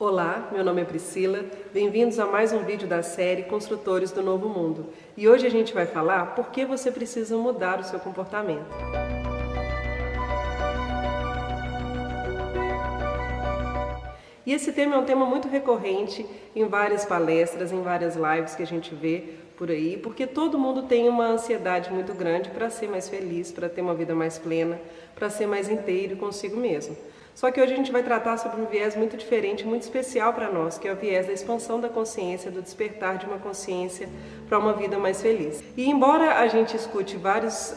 Olá, meu nome é Priscila, bem-vindos a mais um vídeo da série Construtores do Novo Mundo. E hoje a gente vai falar por que você precisa mudar o seu comportamento. E esse tema é um tema muito recorrente em várias palestras, em várias lives que a gente vê por aí, porque todo mundo tem uma ansiedade muito grande para ser mais feliz, para ter uma vida mais plena, para ser mais inteiro consigo mesmo. Só que hoje a gente vai tratar sobre um viés muito diferente, muito especial para nós, que é o viés da expansão da consciência, do despertar de uma consciência para uma vida mais feliz. E embora a gente escute vários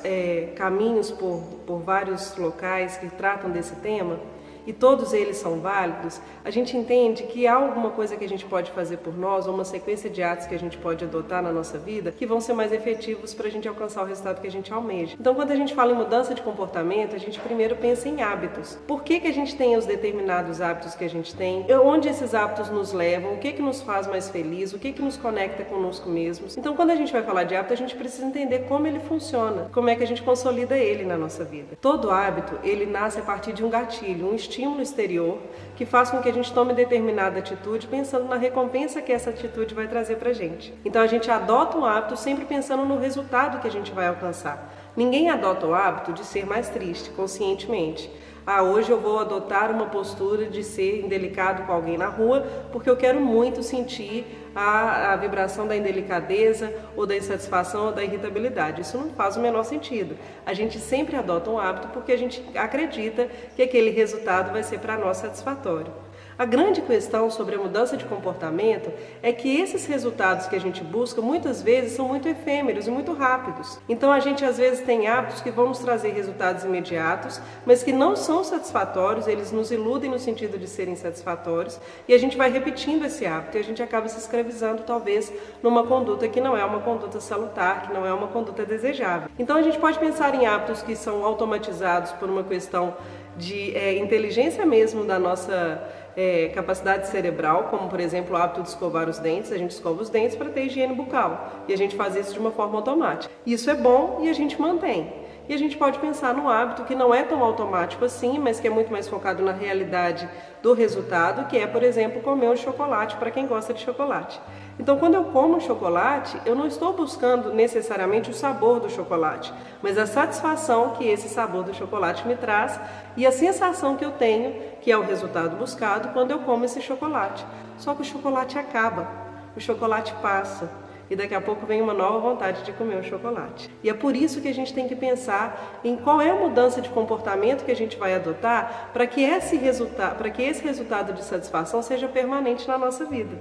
caminhos por vários locais que tratam desse tema, e todos eles são válidos, a gente entende que há alguma coisa que a gente pode fazer por nós, ou uma sequência de atos que a gente pode adotar na nossa vida, que vão ser mais efetivos para a gente alcançar o resultado que a gente almeja. Então, quando a gente fala em mudança de comportamento, a gente primeiro pensa em hábitos. Por que a gente tem os determinados hábitos que a gente tem? Onde esses hábitos nos levam? O que nos faz mais feliz? O que nos conecta conosco mesmos? Então, quando a gente vai falar de hábito, a gente precisa entender como ele funciona, como é que a gente consolida ele na nossa vida. Todo hábito, ele nasce a partir de um gatilho, um estímulo exterior que faz com que a gente tome determinada atitude pensando na recompensa que essa atitude vai trazer pra gente. Então a gente adota um hábito sempre pensando no resultado que a gente vai alcançar. Ninguém adota o hábito de ser mais triste conscientemente. Hoje eu vou adotar uma postura de ser indelicado com alguém na rua porque eu quero muito sentir a vibração da indelicadeza ou da insatisfação ou da irritabilidade. Isso não faz o menor sentido. A gente sempre adota um hábito porque a gente acredita que aquele resultado vai ser para nós satisfatório. A grande questão sobre a mudança de comportamento é que esses resultados que a gente busca muitas vezes são muito efêmeros e muito rápidos. Então a gente às vezes tem hábitos que vão nos trazer resultados imediatos, mas que não são satisfatórios, eles nos iludem no sentido de serem satisfatórios e a gente vai repetindo esse hábito e a gente acaba se escravizando talvez numa conduta que não é uma conduta salutar, que não é uma conduta desejável. Então a gente pode pensar em hábitos que são automatizados por uma questão de inteligência mesmo da nossa capacidade cerebral, como por exemplo o hábito de escovar os dentes. A gente escova os dentes para ter higiene bucal e a gente faz isso de uma forma automática. Isso é bom e a gente mantém. E a gente pode pensar num hábito que não é tão automático assim, mas que é muito mais focado na realidade do resultado, que é, por exemplo, comer um chocolate para quem gosta de chocolate. Então, quando eu como um chocolate, eu não estou buscando necessariamente o sabor do chocolate, mas a satisfação que esse sabor do chocolate me traz e a sensação que eu tenho, que é o resultado buscado, quando eu como esse chocolate. Só que o chocolate acaba, o chocolate passa. E daqui a pouco vem uma nova vontade de comer o chocolate. E é por isso que a gente tem que pensar em qual é a mudança de comportamento que a gente vai adotar para que esse resultado de satisfação seja permanente na nossa vida.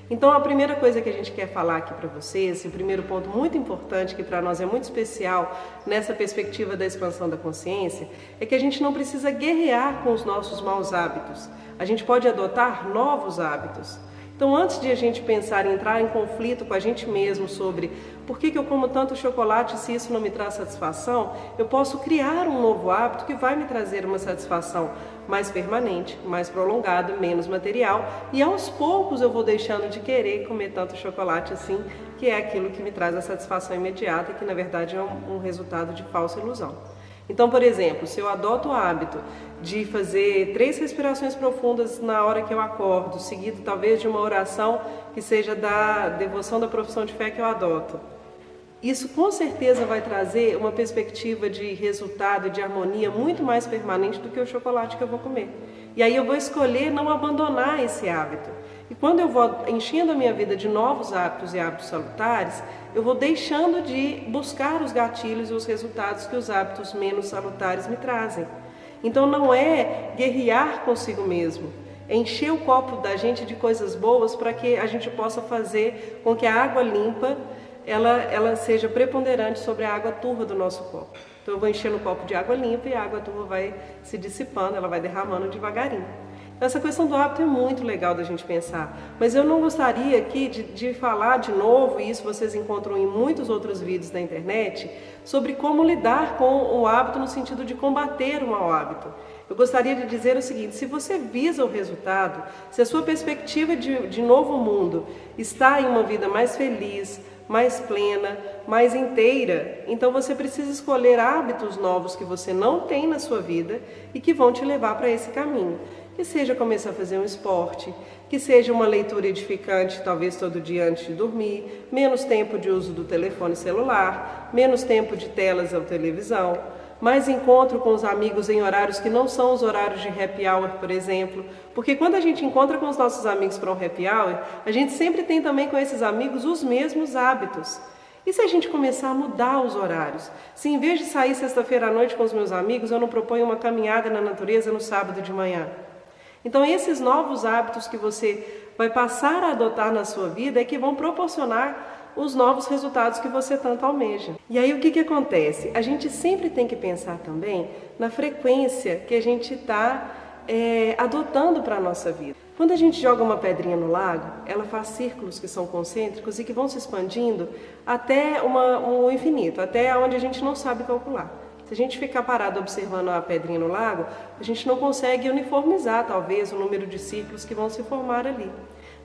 Então a primeira coisa que a gente quer falar aqui para vocês, o primeiro ponto muito importante que para nós é muito especial nessa perspectiva da expansão da consciência, é que a gente não precisa guerrear com os nossos maus hábitos. A gente pode adotar novos hábitos. Então, antes de a gente pensar em entrar em conflito com a gente mesmo sobre por que eu como tanto chocolate se isso não me traz satisfação, eu posso criar um novo hábito que vai me trazer uma satisfação mais permanente, mais prolongada, menos material, e aos poucos eu vou deixando de querer comer tanto chocolate assim, que é aquilo que me traz a satisfação imediata, que na verdade é um resultado de falsa ilusão. Então, por exemplo, se eu adoto o hábito de fazer 3 respirações profundas na hora que eu acordo, seguido talvez de uma oração que seja da devoção da profissão de fé que eu adoto, isso com certeza vai trazer uma perspectiva de resultado e de harmonia muito mais permanente do que o chocolate que eu vou comer. E aí eu vou escolher não abandonar esse hábito. E quando eu vou enchendo a minha vida de novos hábitos e hábitos salutares, eu vou deixando de buscar os gatilhos e os resultados que os hábitos menos salutares me trazem. Então não é guerrear consigo mesmo, é encher o copo da gente de coisas boas para que a gente possa fazer com que a água limpa ela seja preponderante sobre a água turva do nosso copo. Então eu vou enchendo o copo de água limpa e a água turva vai se dissipando, ela vai derramando devagarinho. Essa questão do hábito é muito legal da gente pensar, mas eu não gostaria aqui de falar de novo, e isso vocês encontram em muitos outros vídeos da internet, sobre como lidar com o hábito no sentido de combater o mau hábito. Eu gostaria de dizer o seguinte: se você visa o resultado, se a sua perspectiva de novo mundo está em uma vida mais feliz, mais plena, mais inteira, então você precisa escolher hábitos novos que você não tem na sua vida e que vão te levar para esse caminho. que seja começar a fazer um esporte, que seja uma leitura edificante, talvez todo dia antes de dormir, menos tempo de uso do telefone celular, menos tempo de telas ou televisão, mais encontro com os amigos em horários que não são os horários de happy hour, por exemplo, porque quando a gente encontra com os nossos amigos para um happy hour, a gente sempre tem também com esses amigos os mesmos hábitos. E se a gente começar a mudar os horários? Se em vez de sair sexta-feira à noite com os meus amigos, eu não proponho uma caminhada na natureza no sábado de manhã? Então esses novos hábitos que você vai passar a adotar na sua vida é que vão proporcionar os novos resultados que você tanto almeja. E aí o que acontece? A gente sempre tem que pensar também na frequência que a gente está adotando para a nossa vida. Quando a gente joga uma pedrinha no lago, ela faz círculos que são concêntricos e que vão se expandindo até o infinito, até onde a gente não sabe calcular. Se a gente ficar parado observando a pedrinha no lago, a gente não consegue uniformizar, talvez, o número de círculos que vão se formar ali.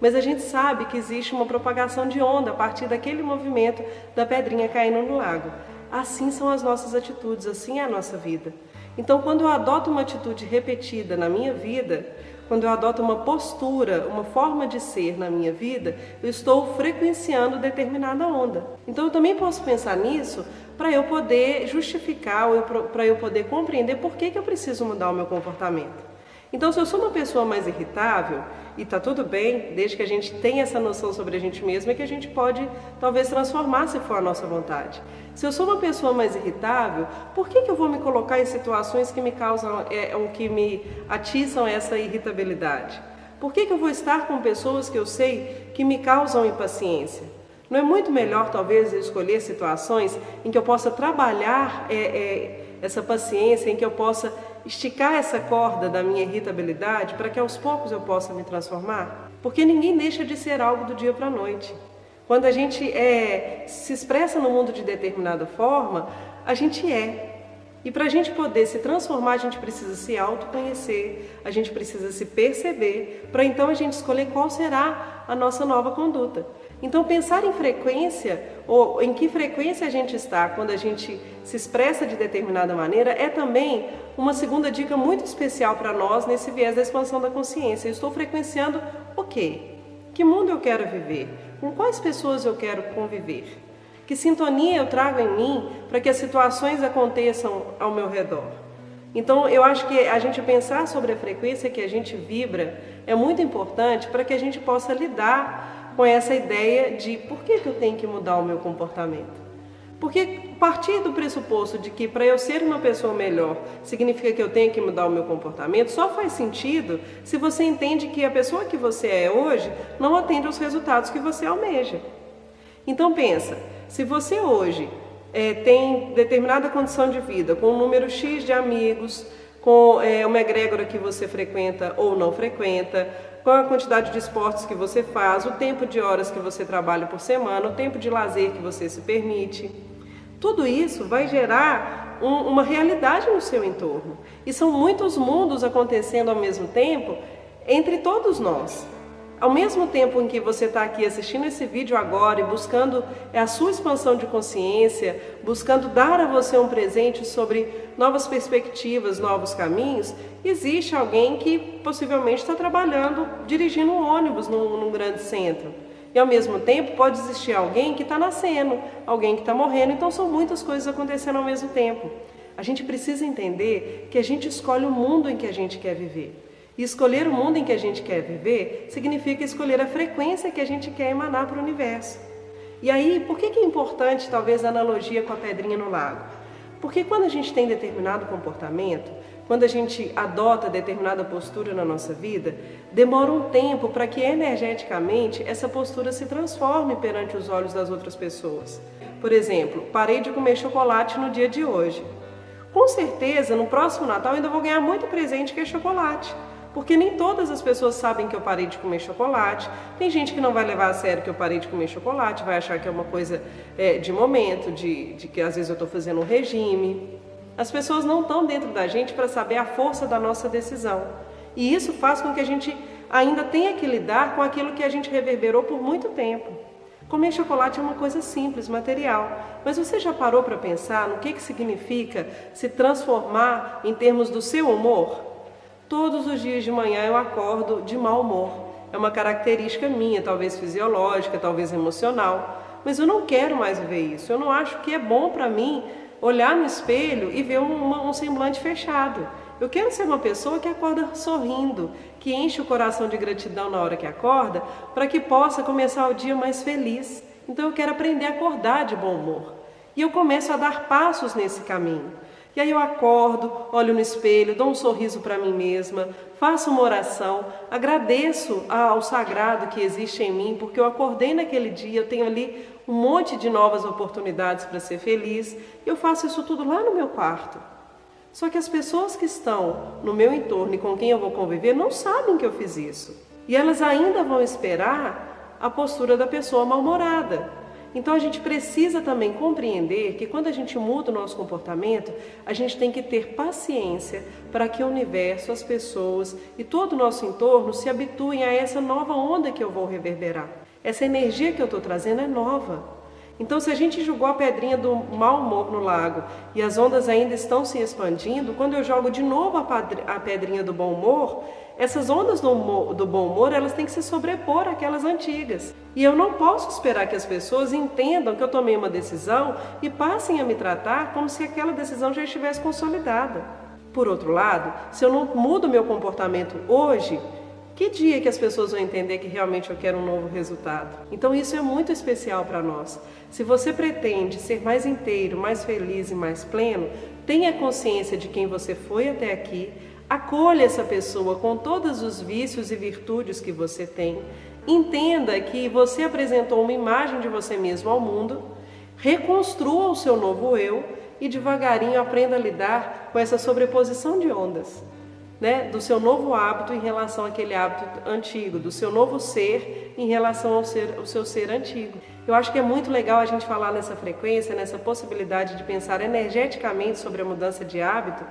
Mas a gente sabe que existe uma propagação de onda a partir daquele movimento da pedrinha caindo no lago. Assim são as nossas atitudes, assim é a nossa vida. Então, quando eu adoto uma atitude repetida na minha vida, quando eu adoto uma postura, uma forma de ser na minha vida, eu estou frequenciando determinada onda. Então eu também posso pensar nisso para eu poder justificar ou para eu poder compreender por que eu preciso mudar o meu comportamento. Então, se eu sou uma pessoa mais irritável, e está tudo bem, desde que a gente tenha essa noção sobre a gente mesmo, é que a gente pode talvez transformar se for a nossa vontade. Se eu sou uma pessoa mais irritável, por que eu vou me colocar em situações que me causam ou que me atiçam essa irritabilidade? Por que eu vou estar com pessoas que eu sei que me causam impaciência? Não é muito melhor, talvez, eu escolher situações em que eu possa trabalhar essa paciência, em que eu possa esticar essa corda da minha irritabilidade para que aos poucos eu possa me transformar? Porque ninguém deixa de ser algo do dia para a noite. Quando a gente se expressa no mundo de determinada forma, a gente é. E para a gente poder se transformar, a gente precisa se autoconhecer, a gente precisa se perceber, para então a gente escolher qual será a nossa nova conduta. Então pensar em frequência, ou em que frequência a gente está quando a gente se expressa de determinada maneira, é também uma segunda dica muito especial para nós nesse viés da expansão da consciência. Eu estou frequenciando o quê? Que mundo eu quero viver? Com quais pessoas eu quero conviver? Que sintonia eu trago em mim para que as situações aconteçam ao meu redor? Então, eu acho que a gente pensar sobre a frequência que a gente vibra é muito importante para que a gente possa lidar com essa ideia de por que eu tenho que mudar o meu comportamento. Porque partir do pressuposto de que para eu ser uma pessoa melhor significa que eu tenho que mudar o meu comportamento só faz sentido se você entende que a pessoa que você é hoje não atende aos resultados que você almeja. Então pensa, se você hoje tem determinada condição de vida, com um número X de amigos, com uma egrégora que você frequenta ou não frequenta, com a quantidade de esportes que você faz, o tempo de horas que você trabalha por semana, o tempo de lazer que você se permite. Tudo isso vai gerar uma realidade no seu entorno. E são muitos mundos acontecendo ao mesmo tempo entre todos nós. Ao mesmo tempo em que você está aqui assistindo esse vídeo agora e buscando a sua expansão de consciência, buscando dar a você um presente sobre novas perspectivas, novos caminhos, existe alguém que possivelmente está trabalhando, dirigindo um ônibus num grande centro. E ao mesmo tempo pode existir alguém que está nascendo, alguém que está morrendo, então são muitas coisas acontecendo ao mesmo tempo. A gente precisa entender que a gente escolhe o mundo em que a gente quer viver. E escolher o mundo em que a gente quer viver significa escolher a frequência que a gente quer emanar para o universo. E aí, por que é importante talvez a analogia com a pedrinha no lago? Porque quando a gente tem determinado comportamento, quando a gente adota determinada postura na nossa vida, demora um tempo para que energeticamente essa postura se transforme perante os olhos das outras pessoas. Por exemplo, parei de comer chocolate no dia de hoje. Com certeza, no próximo Natal eu ainda vou ganhar muito presente que é chocolate. Porque nem todas as pessoas sabem que eu parei de comer chocolate. Tem gente que não vai levar a sério que eu parei de comer chocolate, vai achar que é uma coisa de momento, de que às vezes eu estou fazendo um regime. As pessoas não estão dentro da gente para saber a força da nossa decisão. E isso faz com que a gente ainda tenha que lidar com aquilo que a gente reverberou por muito tempo. Comer chocolate é uma coisa simples, material. Mas você já parou para pensar no que significa se transformar em termos do seu humor? Todos os dias de manhã eu acordo de mau humor. É uma característica minha, talvez fisiológica, talvez emocional, mas eu não quero mais viver isso. Eu não acho que é bom para mim olhar no espelho e ver um semblante fechado. Eu quero ser uma pessoa que acorda sorrindo, que enche o coração de gratidão na hora que acorda, para que possa começar o dia mais feliz. Então eu quero aprender a acordar de bom humor. E eu começo a dar passos nesse caminho. E aí eu acordo, olho no espelho, dou um sorriso para mim mesma, faço uma oração, agradeço ao sagrado que existe em mim, porque eu acordei naquele dia, eu tenho ali um monte de novas oportunidades para ser feliz. Eu faço isso tudo lá no meu quarto. Só que as pessoas que estão no meu entorno e com quem eu vou conviver não sabem que eu fiz isso. E elas ainda vão esperar a postura da pessoa mal-humorada. Então a gente precisa também compreender que quando a gente muda o nosso comportamento, a gente tem que ter paciência para que o universo, as pessoas e todo o nosso entorno se habituem a essa nova onda que eu vou reverberar. Essa energia que eu estou trazendo é nova. Então, se a gente jogou a pedrinha do mau humor no lago e as ondas ainda estão se expandindo, quando eu jogo de novo a pedrinha do bom humor, essas ondas do bom humor, elas têm que se sobrepor àquelas antigas. E eu não posso esperar que as pessoas entendam que eu tomei uma decisão e passem a me tratar como se aquela decisão já estivesse consolidada. Por outro lado, se eu não mudo meu comportamento hoje, que dia que as pessoas vão entender que realmente eu quero um novo resultado? Então isso é muito especial para nós. Se você pretende ser mais inteiro, mais feliz e mais pleno, tenha consciência de quem você foi até aqui, acolha essa pessoa com todos os vícios e virtudes que você tem, entenda que você apresentou uma imagem de você mesmo ao mundo, reconstrua o seu novo eu e devagarinho aprenda a lidar com essa sobreposição de ondas. Do seu novo hábito em relação àquele hábito antigo, do seu novo ser em relação ao seu ser antigo. Eu acho que é muito legal a gente falar nessa frequência, nessa possibilidade de pensar energeticamente sobre a mudança de hábito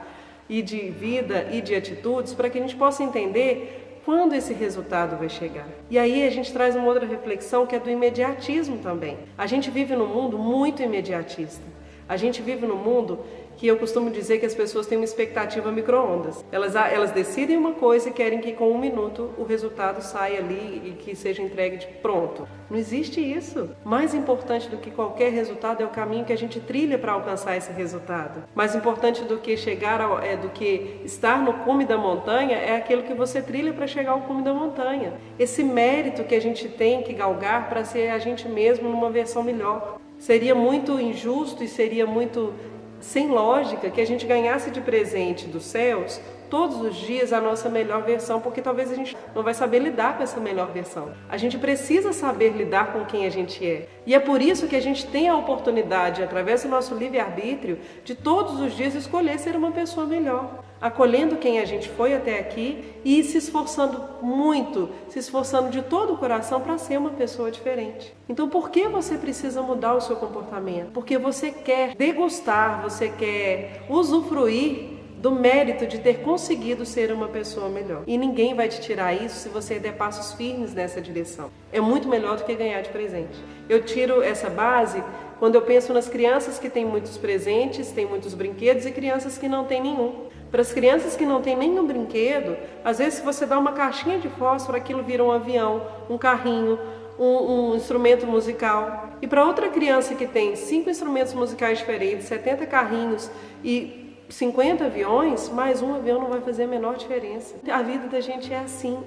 e de vida e de atitudes, para que a gente possa entender quando esse resultado vai chegar. E aí a gente traz uma outra reflexão que é do imediatismo também. A gente vive num mundo muito imediatista. A gente vive num mundo que eu costumo dizer que as pessoas têm uma expectativa micro-ondas. Elas decidem uma coisa e querem que com 1 minuto o resultado saia ali e que seja entregue de pronto. Não existe isso. Mais importante do que qualquer resultado é o caminho que a gente trilha para alcançar esse resultado. Mais importante do que do que estar no cume da montanha é aquilo que você trilha para chegar ao cume da montanha. Esse mérito que a gente tem que galgar para ser a gente mesmo numa versão melhor. Seria muito injusto e seria muito sem lógica que a gente ganhasse de presente dos céus todos os dias a nossa melhor versão, porque talvez a gente não vai saber lidar com essa melhor versão. A gente precisa saber lidar com quem a gente é. E é por isso que a gente tem a oportunidade, através do nosso livre-arbítrio, de todos os dias escolher ser uma pessoa melhor, acolhendo quem a gente foi até aqui e se esforçando muito, se esforçando de todo o coração para ser uma pessoa diferente. Então, por que você precisa mudar o seu comportamento? Porque você quer degustar, você quer usufruir do mérito de ter conseguido ser uma pessoa melhor. E ninguém vai te tirar isso se você der passos firmes nessa direção. É muito melhor do que ganhar de presente. Eu tiro essa base quando eu penso nas crianças que têm muitos presentes, têm muitos brinquedos e crianças que não têm nenhum. Para as crianças que não têm nenhum brinquedo, às vezes se você dá uma caixinha de fósforo, aquilo vira um avião, um carrinho, um instrumento musical. E para outra criança que tem 5 instrumentos musicais diferentes, 70 carrinhos e 50 aviões, mais um avião não vai fazer a menor diferença. A vida da gente é assim.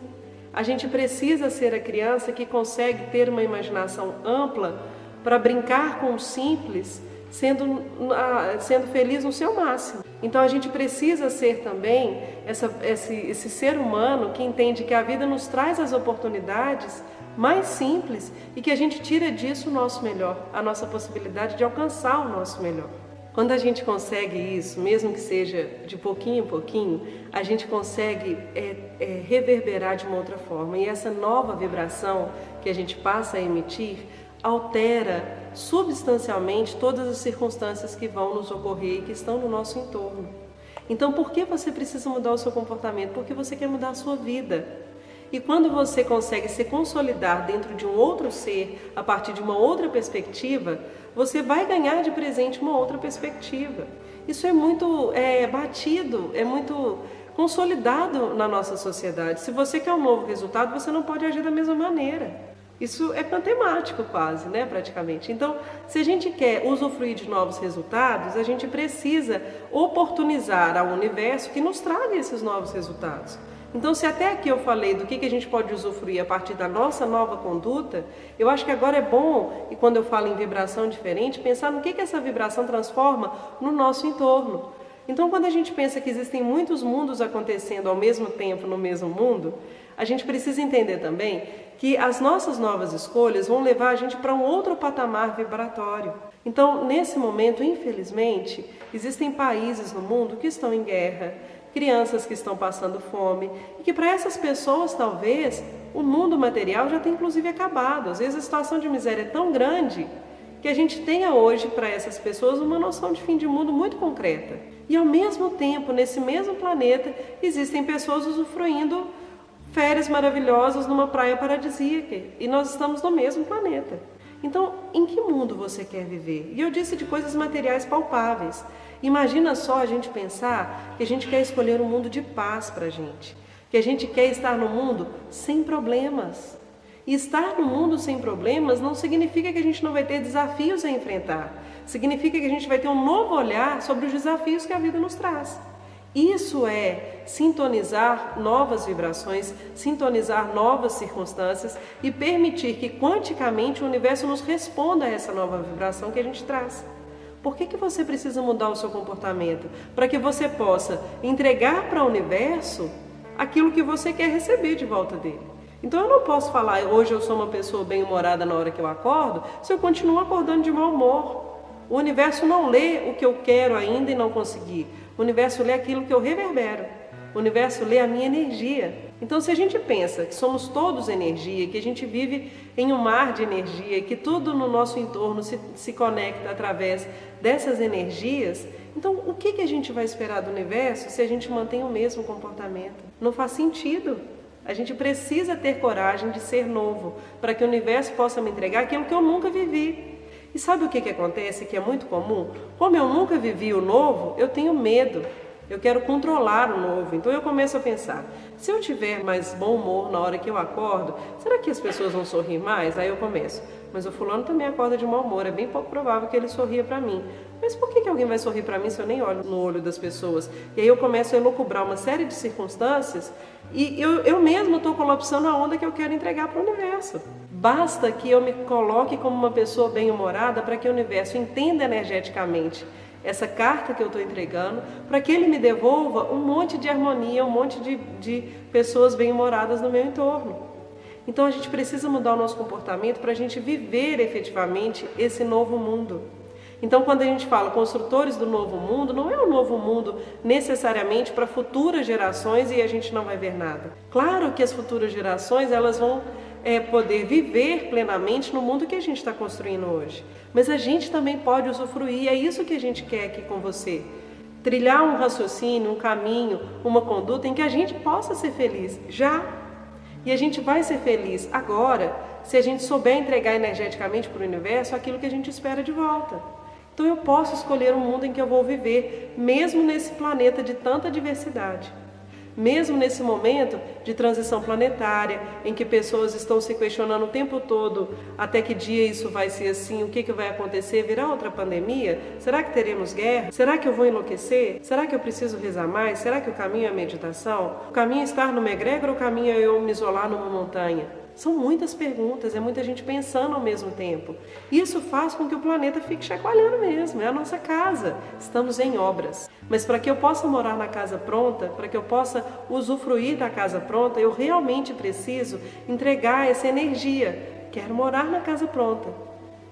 A gente precisa ser a criança que consegue ter uma imaginação ampla para brincar com o simples, sendo feliz no seu máximo. Então a gente precisa ser também esse ser humano que entende que a vida nos traz as oportunidades mais simples e que a gente tira disso o nosso melhor, a nossa possibilidade de alcançar o nosso melhor. Quando a gente consegue isso, mesmo que seja de pouquinho em pouquinho, a gente consegue reverberar de uma outra forma. E essa nova vibração que a gente passa a emitir altera substancialmente todas as circunstâncias que vão nos ocorrer e que estão no nosso entorno. Então, por que você precisa mudar o seu comportamento? Porque você quer mudar a sua vida. E quando você consegue se consolidar dentro de um outro ser, a partir de uma outra perspectiva, você vai ganhar de presente uma outra perspectiva. Isso é muito batido, é muito consolidado na nossa sociedade. Se você quer um novo resultado, você não pode agir da mesma maneira. Isso é matemático quase, né, praticamente. Então, se a gente quer usufruir de novos resultados, a gente precisa oportunizar ao universo que nos traga esses novos resultados. Então, se até aqui eu falei do que a gente pode usufruir a partir da nossa nova conduta, eu acho que agora é bom, e quando eu falo em vibração diferente, pensar no que essa vibração transforma no nosso entorno. Então, quando a gente pensa que existem muitos mundos acontecendo ao mesmo tempo no mesmo mundo, a gente precisa entender também que as nossas novas escolhas vão levar a gente para um outro patamar vibratório. Então, nesse momento, infelizmente, existem países no mundo que estão em guerra, crianças que estão passando fome, e que para essas pessoas, talvez, o mundo material já tenha inclusive acabado. Às vezes a situação de miséria é tão grande que a gente tenha hoje para essas pessoas uma noção de fim de mundo muito concreta. E ao mesmo tempo, nesse mesmo planeta, existem pessoas usufruindo férias maravilhosas numa praia paradisíaca, e nós estamos no mesmo planeta. Então, em que mundo você quer viver? E eu disse de coisas materiais palpáveis. Imagina só a gente pensar que a gente quer escolher um mundo de paz para a gente, que a gente quer estar no mundo sem problemas. E estar no mundo sem problemas não significa que a gente não vai ter desafios a enfrentar. Significa que a gente vai ter um novo olhar sobre os desafios que a vida nos traz. Isso é sintonizar novas vibrações, sintonizar novas circunstâncias e permitir que quanticamente o universo nos responda a essa nova vibração que a gente traz. Por que você precisa mudar o seu comportamento? Para que você possa entregar para o universo aquilo que você quer receber de volta dele. Então eu não posso falar, hoje eu sou uma pessoa bem-humorada na hora que eu acordo, se eu continuo acordando de mau humor. O universo não lê o que eu quero ainda e não consegui. O universo lê aquilo que eu reverbero. O universo lê a minha energia. Então, se a gente pensa que somos todos energia, que a gente vive em um mar de energia, que tudo no nosso entorno se conecta através dessas energias, então o que a gente vai esperar do universo se a gente mantém o mesmo comportamento? Não faz sentido. A gente precisa ter coragem de ser novo, para que o universo possa me entregar aquilo que eu nunca vivi. E sabe o que acontece, que é muito comum? Como eu nunca vivi o novo, eu tenho medo. Eu quero controlar o novo. Então eu começo a pensar, se eu tiver mais bom humor na hora que eu acordo, será que as pessoas vão sorrir mais? Aí eu começo, mas o fulano também acorda de mau humor, é bem pouco provável que ele sorria para mim. Mas por que alguém vai sorrir para mim se eu nem olho no olho das pessoas? E aí eu começo a elocubrar uma série de circunstâncias e eu mesmo estou colapsando a onda que eu quero entregar para o universo. Basta que eu me coloque como uma pessoa bem-humorada para que o universo entenda energeticamente essa carta que eu estou entregando, para que ele me devolva um monte de harmonia, um monte de pessoas bem-humoradas no meu entorno. Então a gente precisa mudar o nosso comportamento para a gente viver efetivamente esse novo mundo. Então quando a gente fala construtores do novo mundo, não é um novo mundo necessariamente para futuras gerações e a gente não vai ver nada. Claro que as futuras gerações elas vão poder viver plenamente no mundo que a gente está construindo hoje. Mas a gente também pode usufruir, é isso que a gente quer aqui com você. Trilhar um raciocínio, um caminho, uma conduta em que a gente possa ser feliz já. E a gente vai ser feliz agora, se a gente souber entregar energeticamente para o universo aquilo que a gente espera de volta. Então eu posso escolher um mundo em que eu vou viver, mesmo nesse planeta de tanta diversidade. Mesmo nesse momento de transição planetária, em que pessoas estão se questionando o tempo todo até que dia isso vai ser assim, o que vai acontecer, virá outra pandemia? Será que teremos guerra? Será que eu vou enlouquecer? Será que eu preciso rezar mais? Será que o caminho é a meditação? O caminho é estar numa egrégora ou o caminho é eu me isolar numa montanha? São muitas perguntas, é muita gente pensando ao mesmo tempo. Isso faz com que o planeta fique chacoalhando mesmo, é a nossa casa. Estamos em obras. Mas para que eu possa morar na casa pronta, para que eu possa usufruir da casa pronta, eu realmente preciso entregar essa energia. Quero morar na casa pronta.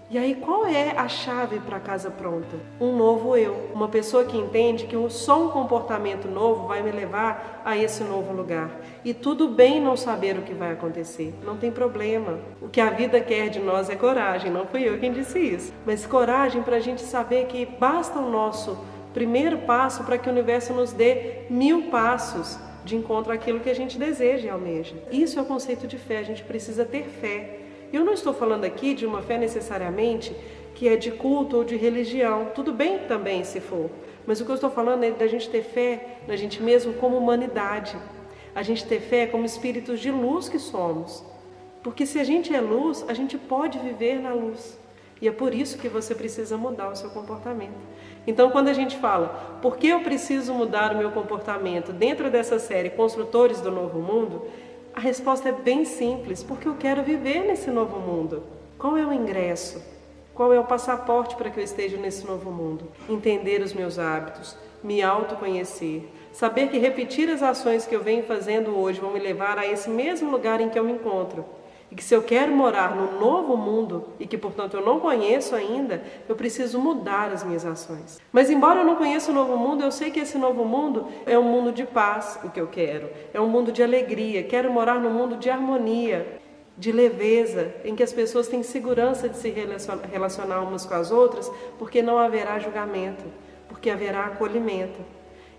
E aí qual é a chave para a casa pronta? Um novo eu, uma pessoa que entende que só um comportamento novo vai me levar a esse novo lugar. E tudo bem não saber o que vai acontecer, não tem problema. O que a vida quer de nós é coragem, não fui eu quem disse isso. Mas coragem para a gente saber que basta o nosso primeiro passo para que o universo nos dê 1000 passos de encontro àquilo que a gente deseja e almeja. Isso é o conceito de fé, a gente precisa ter fé. Eu não estou falando aqui de uma fé necessariamente que é de culto ou de religião, tudo bem também se for, Mas o que eu estou falando é da gente ter fé na gente mesmo como humanidade. A gente ter fé como espíritos de luz que somos. Porque se a gente é luz, a gente pode viver na luz. E é por isso que você precisa mudar o seu comportamento. Então, quando a gente fala, por que eu preciso mudar o meu comportamento dentro dessa série Construtores do Novo Mundo, a resposta é bem simples, porque eu quero viver nesse novo mundo. Qual é o ingresso? Qual é o passaporte para que eu esteja nesse novo mundo? Entender os meus hábitos, me autoconhecer, saber que repetir as ações que eu venho fazendo hoje vão me levar a esse mesmo lugar em que eu me encontro. E que se eu quero morar no novo mundo e que, portanto, eu não conheço ainda, eu preciso mudar as minhas ações. Mas, embora eu não conheça o novo mundo, eu sei que esse novo mundo é um mundo de paz, o que eu quero. É um mundo de alegria. Quero morar num mundo de harmonia, de leveza, em que as pessoas têm segurança de se relacionar umas com as outras, porque não haverá julgamento, porque haverá acolhimento.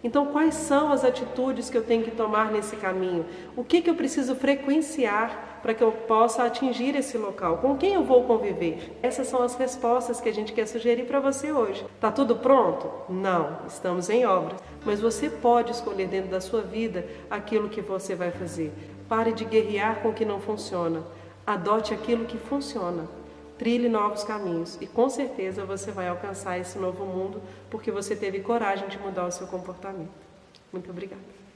Então, quais são as atitudes que eu tenho que tomar nesse caminho? O que eu preciso frequenciar para que eu possa atingir esse local? Com quem eu vou conviver? Essas são as respostas que a gente quer sugerir para você hoje. Tá tudo pronto? Não, estamos em obras. Mas você pode escolher dentro da sua vida aquilo que você vai fazer. Pare de guerrear com o que não funciona. Adote aquilo que funciona. Trilhe novos caminhos e com certeza você vai alcançar esse novo mundo porque você teve coragem de mudar o seu comportamento. Muito obrigada.